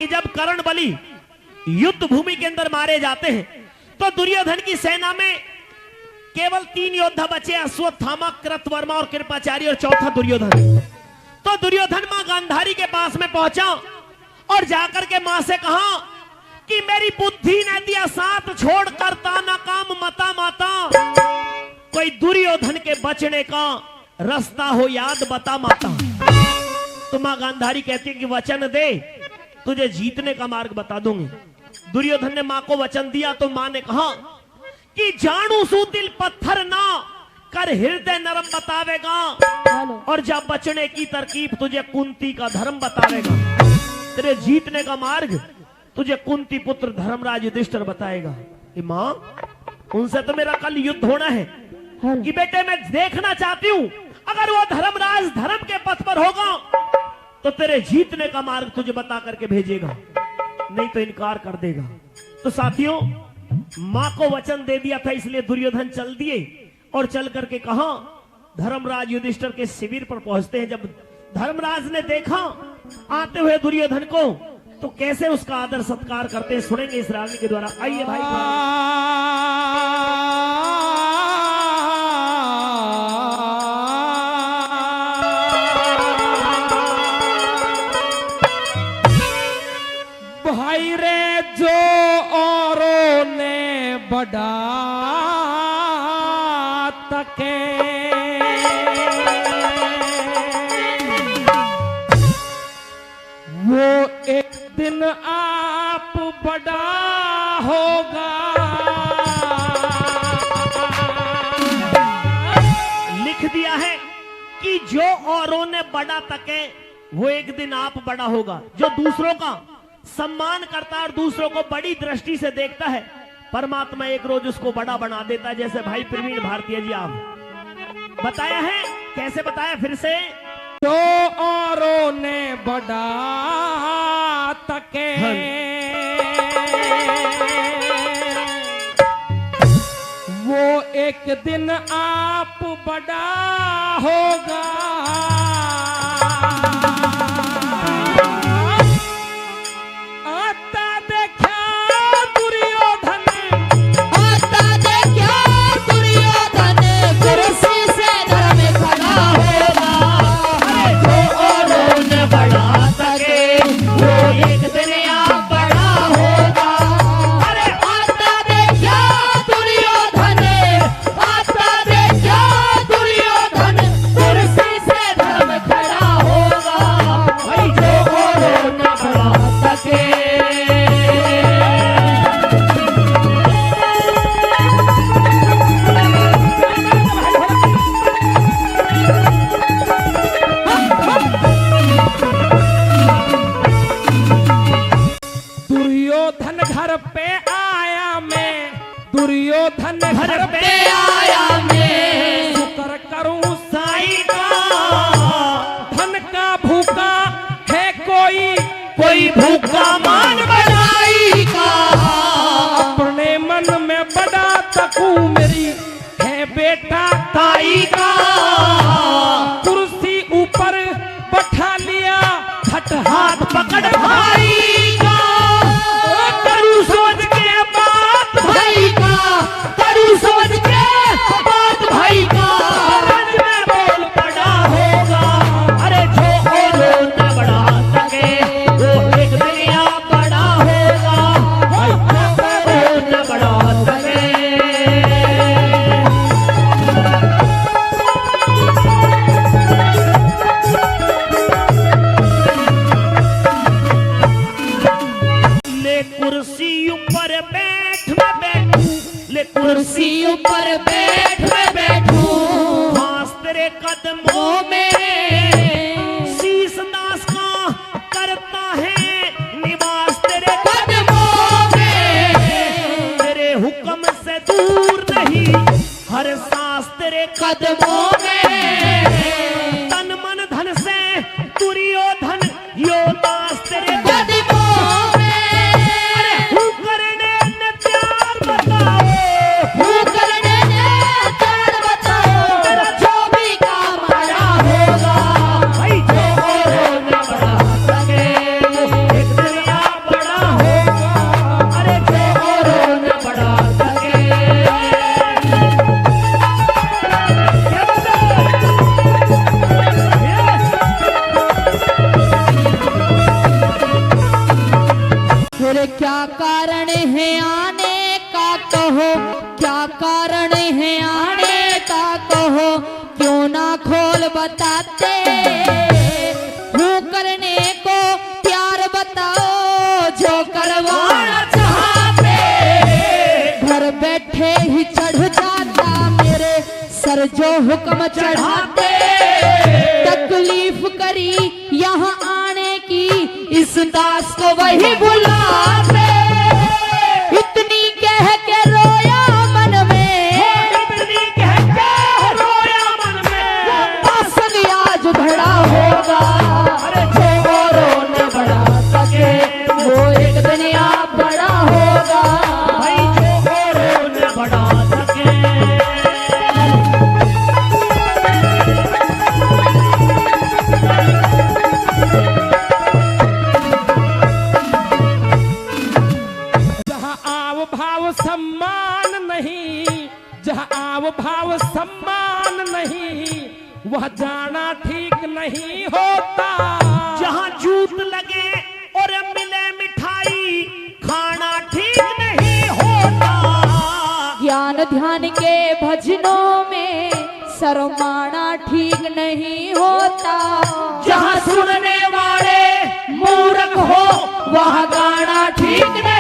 कि जब कर्ण बलि युद्ध भूमि के अंदर मारे जाते हैं तो दुर्योधन की सेना में केवल 3 योद्धा बचे, अश्वत्थामा, कृतवर्मा और कृपाचार्य, और चौथा दुर्योधन। तो दुर्योधन मां गांधारी के पास में पहुंचा और जाकर के मां से कहा कि मेरी बुद्धि ने दिया साथ छोड़ करता ना काम मता माता, कोई दुर्योधन के बचने का रास्ता हो याद बता माता। तो मां गांधारी कहती है कि वचन दे, तुझे जीतने का मार्ग बता दूंगी। दुर्योधन ने मां को वचन दिया तो मां ने कहा कि जानू सू दिल पत्थर ना कर हृदय नरम बतावेगा, और जब बचने की तरकीब तुझे कुंती का धर्म बतावेगा। तेरे जीतने का मार्ग तुझे कुंती पुत्र धर्मराज युधिष्ठिर बताएगा। कि मां, उनसे तो मेरा कल युद्ध होना है कि बेटे मैं देखना चाहती हूं अगर वो धर्मराज धर्म के पथ पर होगा तो तेरे जीतने का मार्ग तुझे बता करके भेजेगा, नहीं तो इनकार कर देगा। तो साथियों, मां को वचन दे दिया था, इसलिए दुर्योधन चल दिए और चल करके कहा धर्मराज युधिष्ठिर के शिविर पर पहुंचते हैं। जब धर्मराज ने देखा आते हुए दुर्योधन को तो कैसे उसका आदर सत्कार करते हैं, सुनेंगे इस रानी के द्वारा। आइए भाई। भाई रे जो औरों ने बढ़ा तके, वो एक दिन आप बड़ा होगा। लिख दिया है कि जो औरों ने बड़ा तके वो एक दिन आप बड़ा होगा। जो दूसरों का सम्मान करता है और दूसरों को बड़ी दृष्टि से देखता है, परमात्मा एक रोज उसको बड़ा बना देता है। जैसे भाई प्रवीण भारतीय जी आप बताया है, कैसे बताया फिर से? जो औरों ने बढ़ा तके, वो एक दिन आप बड़ा होगा। दुर्योधन घर पे आया मैं, शुक्र करूं साईं का, धन का भूखा है कोई भूखा मान बनाई का। अपने मन में बड़ा तकू मेरी है बेटा ताई का, कुर्सी ऊपर बैठा लिया खट हाथ पकड़ भाई का। करूं सोच के बात भाई का, करूं सोच के बात भाई का, मन में बोल पड़ा होगा। अरे जो औरों ने बढ़ा सके वो एक दिन यहाँ बड़ा होगा। जो औरों ने बढ़ा सके। ले कुर्सी ऊपर बैठ मैं बैठूं, ले कुर्सी ऊपर बैठ मैं बैठूं, हाथ तेरे कदमों में शीश दास का करता है निवास तेरे कदमों में। तेरे हुक्म से दूर नहीं हर सांस तेरे कदमों में, तन मन धन से दुर्योधन योदास तेरे कदमों में। अरे हूँ करने ने प्यार बताओ, हूँ करने ने प्यार बताओ, तेरा जो भी काम आया होगा। भाई जो औरों ने बढ़ा सके एक दिन यहाँ मेरे क्या कारण है आने का कहो, क्या कारण है आने का कहो, क्यों ना खोल बताते हूँ करने को प्यार बताओ जो करवाना चाहते। घर बैठे ही चढ़ जाता मेरे सर जो हुक्म चढ़ाते, तकलीफ करी यहाँ आने की इस दास को वही बुलाते। इतनी कह के रोया मन में, इतनी कह के रोया मन में, पासन आज भरा होगा। अरे जो रोने बढ़ा सके वो एक दिन आप बड़ा होगा। भाई जो रोने बढ़ा सके। जहाँ आव भाव सम्मान नहीं, जहाँ आव भाव सम्मान नहीं, वह जाना ठीक नहीं होता। जहाँ जूत लगे और मिले मिठाई, खाना ठीक नहीं होता। ज्ञान ध्यान के भजनों में शर्माना ठीक नहीं होता। जहाँ सुनने वाले मूर्ख हो, वह गाना ठीक नहीं